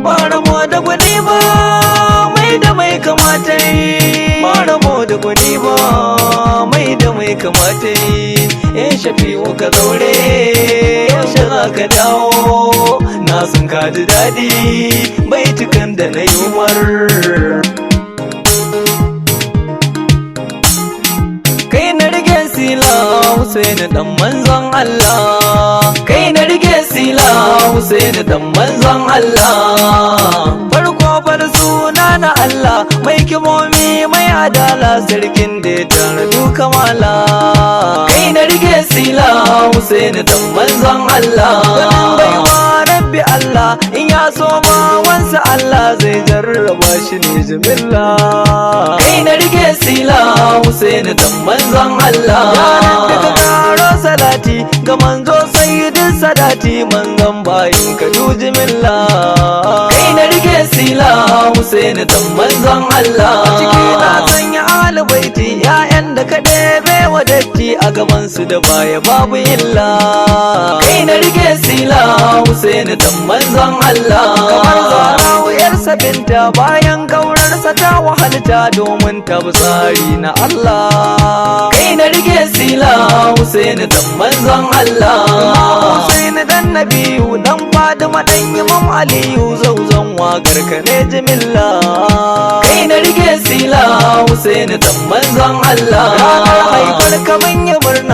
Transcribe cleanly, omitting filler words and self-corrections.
ba rabo da gwani ba mai da mai kamata yi, ba rabo da gwani ba mai da mai kamata yi. Shafi'u ka zaure yaushe za ka dawo, na san ka ji daɗi baitukan da na yi umar. Kai na rike sila Husaini dan manzon Allah, kai na rike sila Husaini dan manzon Allah. Farko far suna na Allah mai kimomi mai adala, sarkin da ya tara duka mala. Kai na rike sila Husaini dan manzon Allah, ganin baiwa rabbi Allah in ya so ma wansa Allah zai jarraba shi ne jimilla. Kai na rike sila Husaini dan manzon Allah, yaran da ka karo salati ga manzo sayyidin sadati, manzon bayin ka duji milla. Kai na rike sila Husaini dan manzon Allah, ciki na sanya alibaiti ya'yan da ka ɗebe wa datti, a gaban su da baya babu illa. Kai na rike sila Husaini dan manzon Allah, kamar Zahrawu yarsa binta bayan kaurarsa ta wahalta domin ta bi tsari na Allah. Kai na rike sila Husaini dan manzon Allah, Husaini dan Nabiyu dan Fatima dan Imam Aliyu, zauzan wagar ka ne jimilla. Kai na rike sila Husaini dan manzon Allah, ranar haifar ka mun yi murna